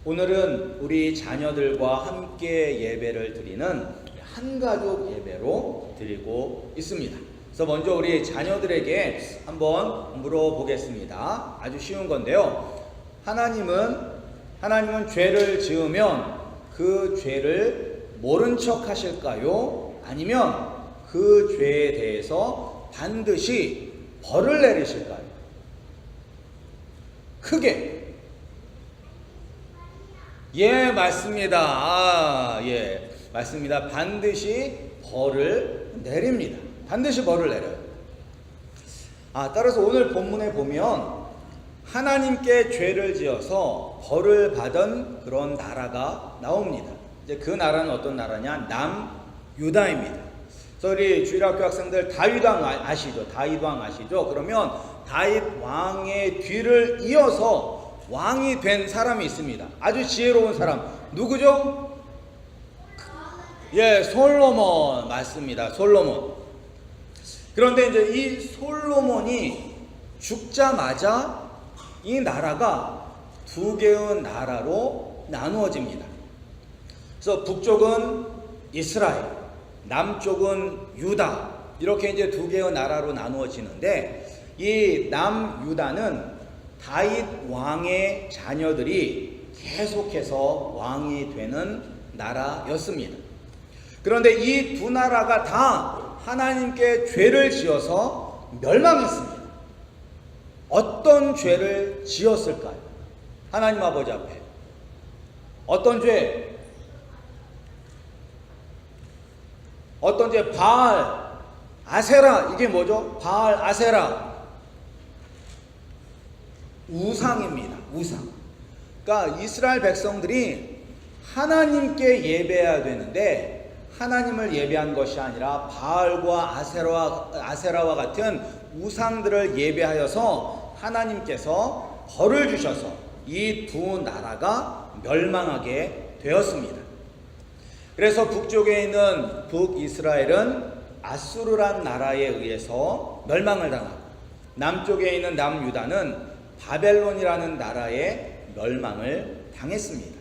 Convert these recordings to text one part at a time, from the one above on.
오늘은 우리 자녀들과 함께 예배를 드리는 한가족 예배로 드리고 있습니다. 그래서 먼저 우리 자녀들에게 한번 물어보겠습니다. 아주 쉬운 건데요. 하나님은 죄를 지으면 그 죄를 모른 척 하실까요? 아니면 그 죄에 대해서 반드시 벌을 내리실까요? 크게. 예, 맞습니다. 예, 맞습니다. 반드시 벌을 내립니다. 반드시 벌을 내려요. 따라서 오늘 본문에 보면 하나님께 죄를 지어서 벌을 받은 그런 나라가 나옵니다. 이제 그 나라는 어떤 나라냐? 남유다입니다. 그래서 우리 주일학교 학생들 다윗 왕 아시죠? 다윗 왕 아시죠? 그러면 다윗 왕의 뒤를 이어서 왕이 된 사람이 있습니다. 아주 지혜로운 사람. 누구죠? 예, 솔로몬. 맞습니다. 솔로몬. 그런데 이제 이 솔로몬이 죽자마자 이 나라가 두 개의 나라로 나누어집니다. 그래서 북쪽은 이스라엘, 남쪽은 유다, 이렇게 이제 두 개의 나라로 나누어지는데, 이 남유다는 다윗 왕의 자녀들이 계속해서 왕이 되는 나라였습니다. 그런데 이 두 나라가 다 하나님께 죄를 지어서 멸망했습니다. 어떤 죄를 지었을까요? 하나님 아버지 앞에 어떤 죄? 바알, 아세라. 이게 뭐죠? 바알, 아세라. 우상입니다. 우상. 그러니까 이스라엘 백성들이 하나님께 예배해야 되는데 하나님을 예배한 것이 아니라 바알과 아세라와 같은 우상들을 예배하여서 하나님께서 벌을 주셔서 이 두 나라가 멸망하게 되었습니다. 그래서 북쪽에 있는 북이스라엘은 아수르란 나라에 의해서 멸망을 당하고, 남쪽에 있는 남유다는 바벨론이라는 나라에 멸망을 당했습니다.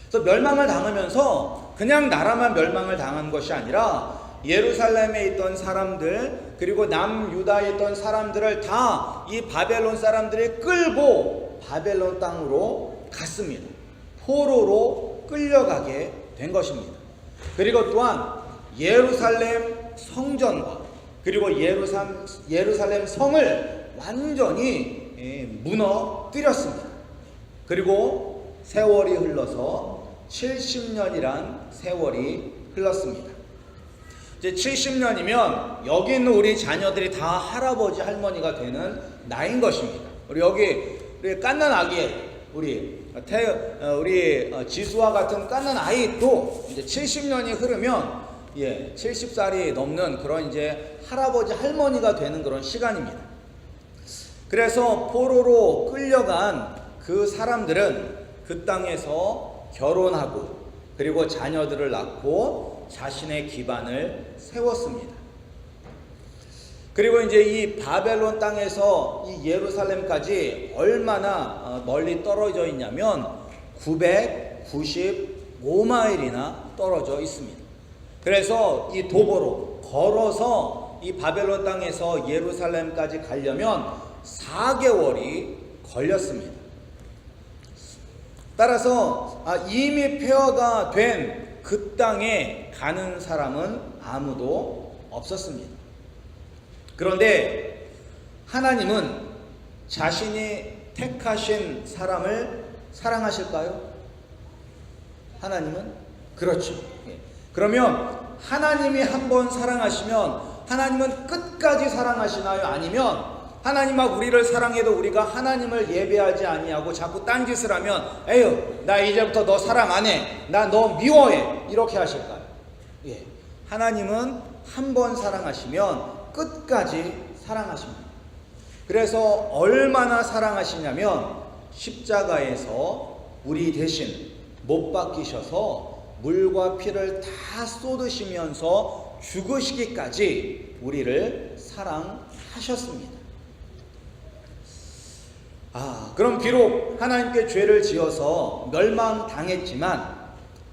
그래서 멸망을 당하면서 그냥 나라만 멸망을 당한 것이 아니라 예루살렘에 있던 사람들, 그리고 남유다에 있던 사람들을 다 이 바벨론 사람들이 끌고 바벨론 땅으로 갔습니다. 포로로 끌려가게 된 것입니다. 그리고 또한 예루살렘 성전과 그리고 예루살렘 성을 완전히 무너뜨렸습니다. 그리고 세월이 흘러서 70년이란 세월이 흘렀습니다. 이제 70년이면 여기 있는 우리 자녀들이 다 할아버지 할머니가 되는 나이인 것입니다. 우리 깐난 아기, 우리 지수와 같은 깐난 아이도 이제 70년이 흐르면 70살이 넘는 그런 이제 할아버지 할머니가 되는 그런 시간입니다. 그래서 포로로 끌려간 그 사람들은 그 땅에서 결혼하고 그리고 자녀들을 낳고 자신의 기반을 세웠습니다. 그리고 이제 이 바벨론 땅에서 이 예루살렘까지 얼마나 멀리 떨어져 있냐면 995마일이나 떨어져 있습니다. 그래서 이 도보로 걸어서 이 바벨론 땅에서 예루살렘까지 가려면 4개월이 걸렸습니다. 따라서 이미 폐허가 된 그 땅에 가는 사람은 아무도 없었습니다. 그런데 하나님은 자신이 택하신 사람을 사랑하실까요? 하나님은? 그렇죠. 그러면 하나님이 한번 사랑하시면 하나님은 끝까지 사랑하시나요? 아니면 하나님과 우리를 사랑해도 우리가 하나님을 예배하지 아니하고 자꾸 딴짓을 하면 에휴, 나 이제부터 너 사랑 안 해, 나 너 미워해, 이렇게 하실까요? 하나님은 한 번 사랑하시면 끝까지 사랑하십니다. 그래서 얼마나 사랑하시냐면 십자가에서 우리 대신 못 박히셔서 물과 피를 다 쏟으시면서 죽으시기까지 우리를 사랑하셨습니다. 그럼 비록 하나님께 죄를 지어서 멸망당했지만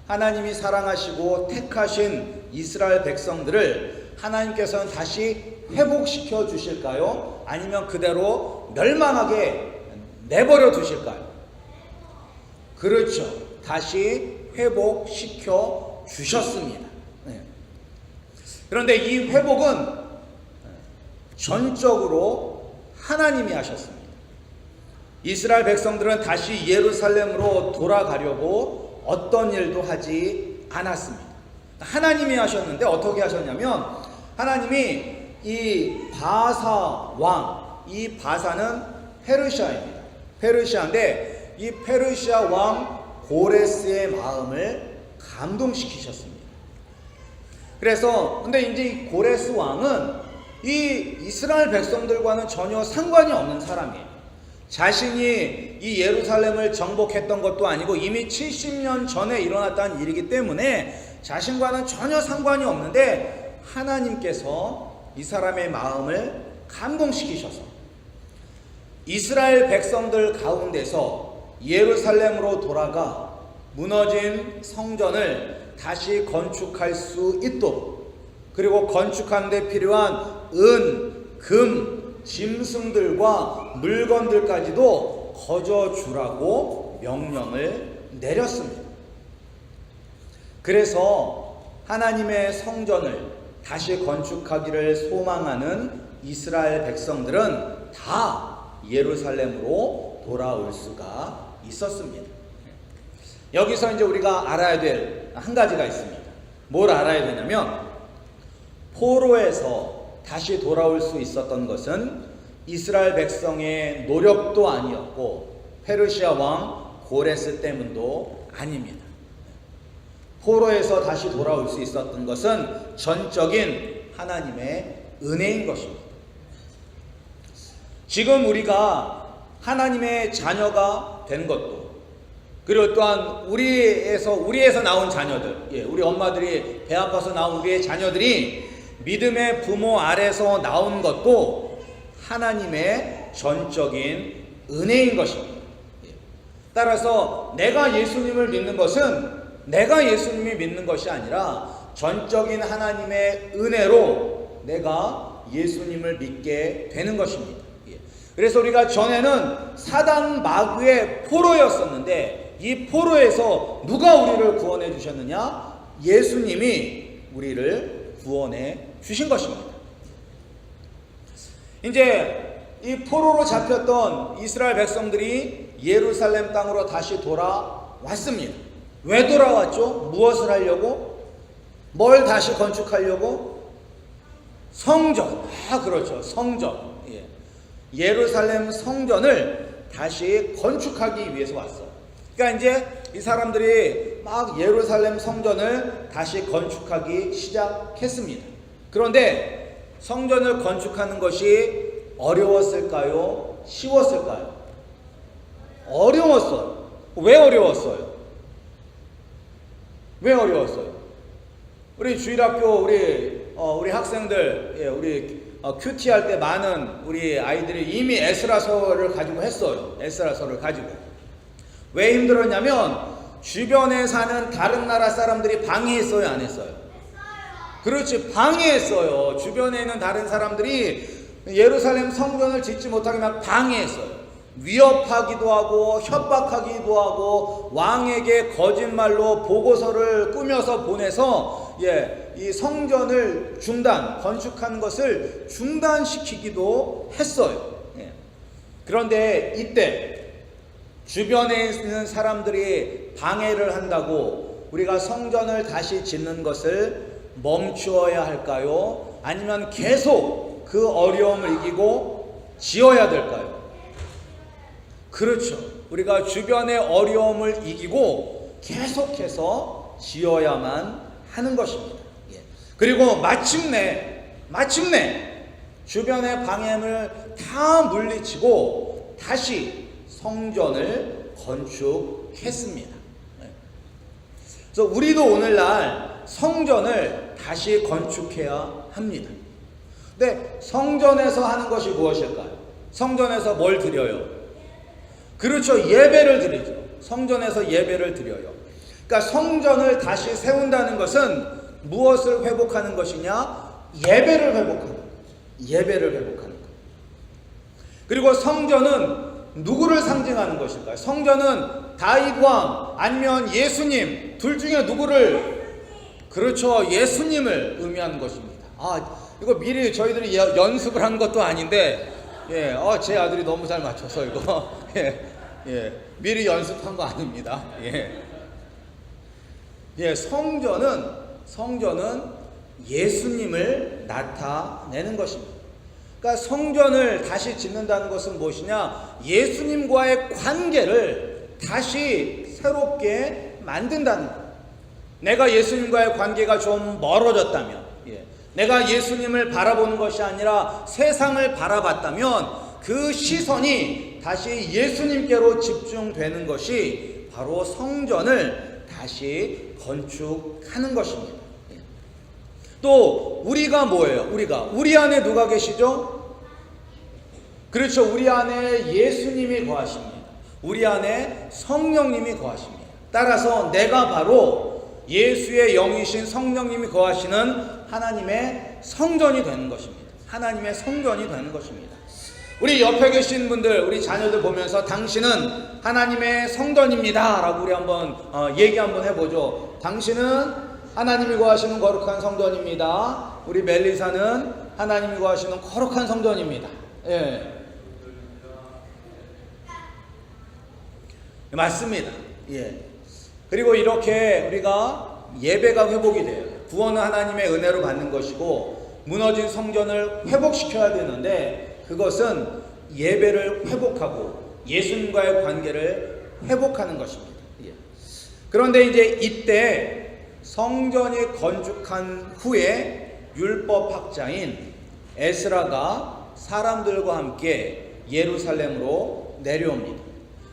하나님이 사랑하시고 택하신 이스라엘 백성들을 하나님께서는 다시 회복시켜 주실까요? 아니면 그대로 멸망하게 내버려 두실까요? 그렇죠. 다시 회복시켜 주셨습니다. 그런데 이 회복은 전적으로 하나님이 하셨습니다. 이스라엘 백성들은 다시 예루살렘으로 돌아가려고 어떤 일도 하지 않았습니다. 하나님이 하셨는데 어떻게 하셨냐면 하나님이 이 바사 왕, 이 바사는 페르시아입니다. 페르시아인데 이 페르시아 왕 고레스의 마음을 감동시키셨습니다. 그래서 근데 이제 이 고레스 왕은 이 이스라엘 백성들과는 전혀 상관이 없는 사람이에요. 자신이 이 예루살렘을 정복했던 것도 아니고 이미 70년 전에 일어났다는 일이기 때문에 자신과는 전혀 상관이 없는데 하나님께서 이 사람의 마음을 감동시키셔서 이스라엘 백성들 가운데서 예루살렘으로 돌아가 무너진 성전을 다시 건축할 수 있도록, 그리고 건축하는 데 필요한 은, 금, 짐승들과 물건들까지도 거저주라고 명령을 내렸습니다. 그래서 하나님의 성전을 다시 건축하기를 소망하는 이스라엘 백성들은 다 예루살렘으로 돌아올 수가 있었습니다. 여기서 이제 우리가 알아야 될 한 가지가 있습니다. 뭘 알아야 되냐면 포로에서 다시 돌아올 수 있었던 것은 이스라엘 백성의 노력도 아니었고 페르시아 왕 고레스 때문도 아닙니다. 포로에서 다시 돌아올 수 있었던 것은 전적인 하나님의 은혜인 것입니다. 지금 우리가 하나님의 자녀가 된 것도, 그리고 또한 우리에서 나온 자녀들, 우리 엄마들이 배 아파서 나온 우리의 자녀들이 믿음의 부모 아래서 나온 것도 하나님의 전적인 은혜인 것입니다. 따라서 내가 예수님을 믿는 것은 내가 예수님이 믿는 것이 아니라 전적인 하나님의 은혜로 내가 예수님을 믿게 되는 것입니다. 그래서 우리가 전에는 사단 마귀의 포로였었는데 이 포로에서 누가 우리를 구원해 주셨느냐? 예수님이 우리를 구원해 주신 것입니다. 이제 이 포로로 잡혔던 이스라엘 백성들이 예루살렘 땅으로 다시 돌아왔습니다. 왜 돌아왔죠? 무엇을 하려고? 뭘 다시 건축하려고? 성전. 그렇죠. 성전. 예루살렘 성전을 다시 건축하기 위해서 왔어요. 그러니까 이제 이 사람들이 막 예루살렘 성전을 다시 건축하기 시작했습니다. 그런데 성전을 건축하는 것이 어려웠을까요? 쉬웠을까요? 어려웠어요. 왜 어려웠어요? 왜 어려웠어요? 우리 주일학교 우리 학생들, 우리 큐티 할 때 많은 우리 아이들이 이미 에스라서를 가지고 했어요. 에스라서를 가지고. 왜 힘들었냐면 주변에 사는 다른 나라 사람들이 방해했어요, 안 했어요? 그렇지, 방해했어요. 주변에 있는 다른 사람들이 예루살렘 성전을 짓지 못하게 막 방해했어요. 위협하기도 하고 협박하기도 하고 왕에게 거짓말로 보고서를 꾸며서 보내서 이 성전을 건축하는 것을 중단시키기도 했어요. 그런데 이때 주변에 있는 사람들이 방해를 한다고 우리가 성전을 다시 짓는 것을 멈추어야 할까요? 아니면 계속 그 어려움을 이기고 지어야 될까요? 그렇죠. 우리가 주변의 어려움을 이기고 계속해서 지어야만 하는 것입니다. 그리고 마침내 주변의 방해를 다 물리치고 다시 성전을 건축했습니다. 그래서 우리도 오늘날 성전을 다시 건축해야 합니다. 근데 성전에서 하는 것이 무엇일까요? 성전에서 뭘 드려요? 그렇죠. 예배를 드리죠. 성전에서 예배를 드려요. 그러니까 성전을 다시 세운다는 것은 무엇을 회복하는 것이냐? 예배를 회복하는 것. 예배를 회복하는 것. 그리고 성전은 누구를 상징하는 것일까요? 성전은 다윗왕 아니면 예수님 둘 중에 누구를? 그렇죠. 예수님을 의미하는 것입니다. 이거 미리 저희들이 연습을 한 것도 아닌데, 제 아들이 너무 잘 맞춰서 이거 미리 연습한 거 아닙니다. 성전은 예수님을 나타내는 것입니다. 그러니까 성전을 다시 짓는다는 것은 무엇이냐? 예수님과의 관계를 다시 새롭게 만든다는 것. 내가 예수님과의 관계가 좀 멀어졌다면, 내가 예수님을 바라보는 것이 아니라 세상을 바라봤다면 그 시선이 다시 예수님께로 집중되는 것이 바로 성전을 다시 건축하는 것입니다. 또 우리가 뭐예요? 우리 안에 누가 계시죠? 그렇죠. 우리 안에 예수님이 거하십니다. 우리 안에 성령님이 거하십니다. 따라서 내가 바로 예수의 영이신 성령님이 거하시는 하나님의 성전이 되는 것입니다. 하나님의 성전이 되는 것입니다. 우리 옆에 계신 분들, 우리 자녀들 보면서 당신은 하나님의 성전입니다 라고 우리 한번 얘기 한번 해보죠. 당신은 하나님이 거하시는 거룩한 성전입니다. 우리 멜리사는 하나님이 거하시는 거룩한 성전입니다. 맞습니다. 그리고 이렇게 우리가 예배가 회복이 돼요. 구원은 하나님의 은혜로 받는 것이고 무너진 성전을 회복시켜야 되는데 그것은 예배를 회복하고 예수님과의 관계를 회복하는 것입니다. 그런데 이제 이때 성전이 건축한 후에 율법학자인 에스라가 사람들과 함께 예루살렘으로 내려옵니다.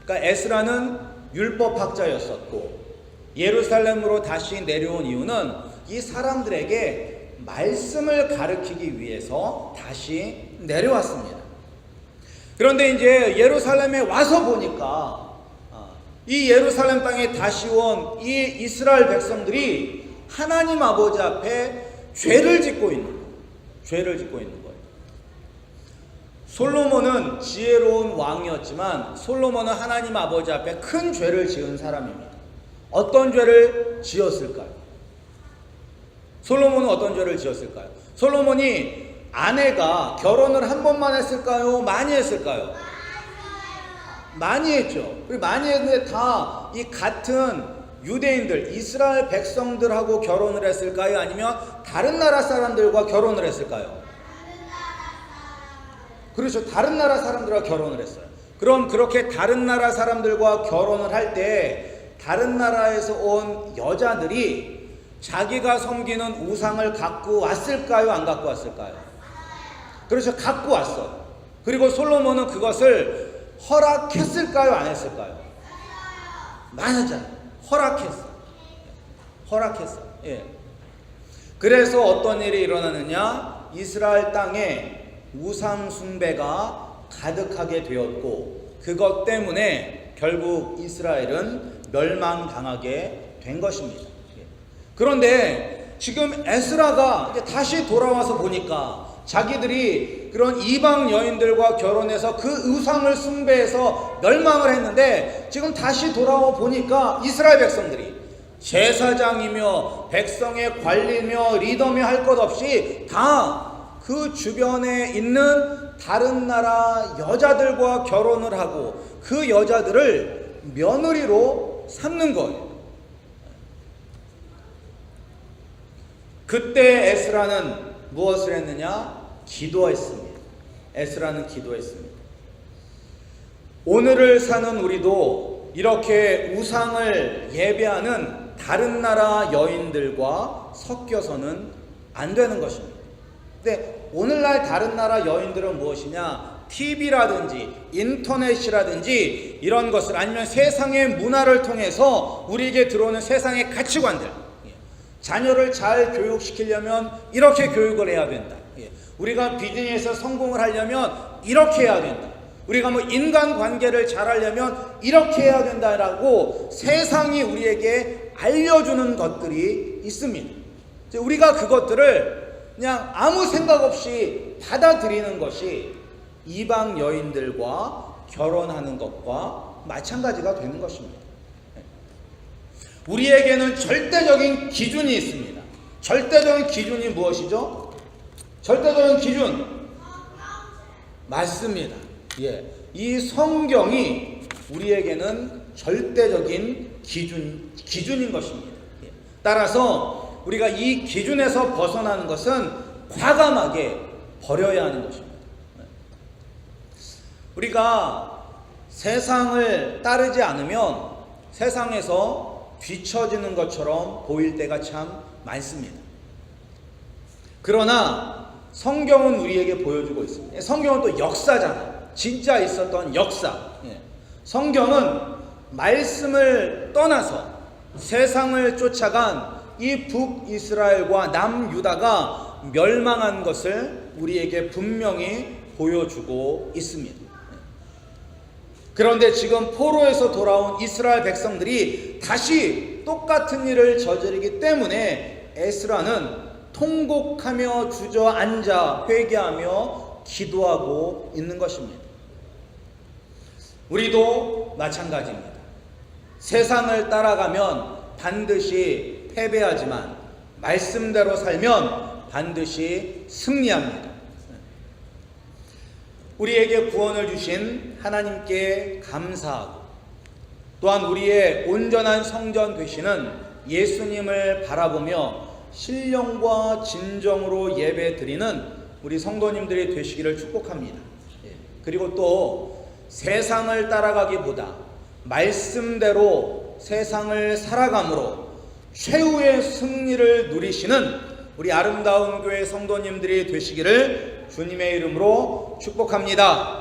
그러니까 에스라는 율법학자였었고 예루살렘으로 다시 내려온 이유는 이 사람들에게 말씀을 가르치기 위해서 다시 내려왔습니다. 그런데 이제 예루살렘에 와서 보니까 이 예루살렘 땅에 다시 온 이 이스라엘 백성들이 하나님 아버지 앞에 죄를 짓고 있는 거예요. 죄를 짓고 있는 거예요. 솔로몬은 지혜로운 왕이었지만 솔로몬은 하나님 아버지 앞에 큰 죄를 지은 사람입니다. 어떤 죄를 지었을까요? 솔로몬은 어떤 죄를 지었을까요? 솔로몬이 아내가 결혼을 한 번만 했을까요? 많이 했을까요? 많이 했죠. 그리고 많이 했는데 다 이 같은 유대인들, 이스라엘 백성들하고 결혼을 했을까요? 아니면 다른 나라 사람들과 결혼을 했을까요? 그렇죠. 다른 나라 사람들과 결혼을 했어요. 그럼 그렇게 다른 나라 사람들과 결혼을 할 때 다른 나라에서 온 여자들이 자기가 섬기는 우상을 갖고 왔을까요? 안 갖고 왔을까요? 그렇죠. 갖고 왔어요. 그리고 솔로몬은 그것을 허락했을까요? 안 했을까요? 맞아. 허락했어. 그래서 어떤 일이 일어나느냐? 이스라엘 땅에 우상 숭배가 가득하게 되었고 그것 때문에 결국 이스라엘은 멸망당하게 된 것입니다. 그런데 지금 에스라가 이제 다시 돌아와서 보니까 자기들이 그런 이방 여인들과 결혼해서 그 우상을 숭배해서 멸망을 했는데 지금 다시 돌아와 보니까 이스라엘 백성들이 제사장이며 백성의 관리며 리더며 할 것 없이 다 그 주변에 있는 다른 나라 여자들과 결혼을 하고 그 여자들을 며느리로 삼는 거예요. 그때 에스라는 무엇을 했느냐? 기도했습니다. 에스라는 기도했습니다. 오늘을 사는 우리도 이렇게 우상을 예배하는 다른 나라 여인들과 섞여서는 안 되는 것입니다. 근데 오늘날 다른 나라 여인들은 무엇이냐? TV라든지 인터넷이라든지 이런 것을 아니면 세상의 문화를 통해서 우리에게 들어오는 세상의 가치관들, 자녀를 잘 교육시키려면 이렇게 교육을 해야 된다. 우리가 비즈니스에서 성공을 하려면 이렇게 해야 된다. 우리가 뭐 인간관계를 잘하려면 이렇게 해야 된다라고 세상이 우리에게 알려주는 것들이 있습니다. 우리가 그것들을 그냥 아무 생각 없이 받아들이는 것이 이방 여인들과 결혼하는 것과 마찬가지가 되는 것입니다. 우리에게는 절대적인 기준이 있습니다. 절대적인 기준이 무엇이죠? 절대적인 기준. 맞습니다. 예. 이 성경이 우리에게는 절대적인 기준인 것입니다. 예. 따라서 우리가 이 기준에서 벗어나는 것은 과감하게 버려야 하는 것입니다. 우리가 세상을 따르지 않으면 세상에서 뒤처지는 것처럼 보일 때가 참 많습니다. 그러나 성경은 우리에게 보여주고 있습니다. 성경은 또 역사잖아요. 진짜 있었던 역사. 성경은 말씀을 떠나서 세상을 쫓아간 이 북이스라엘과 남유다가 멸망한 것을 우리에게 분명히 보여주고 있습니다. 그런데 지금 포로에서 돌아온 이스라엘 백성들이 다시 똑같은 일을 저지르기 때문에 에스라는 통곡하며 주저앉아 회개하며 기도하고 있는 것입니다. 우리도 마찬가지입니다. 세상을 따라가면 반드시 패배하지만 말씀대로 살면 반드시 승리합니다. 우리에게 구원을 주신 하나님께 감사하고 또한 우리의 온전한 성전 되시는 예수님을 바라보며 신령과 진정으로 예배 드리는 우리 성도님들이 되시기를 축복합니다. 그리고 또 세상을 따라가기보다 말씀대로 세상을 살아감으로 최후의 승리를 누리시는 우리 아름다운 교회 성도님들이 되시기를 주님의 이름으로 축복합니다.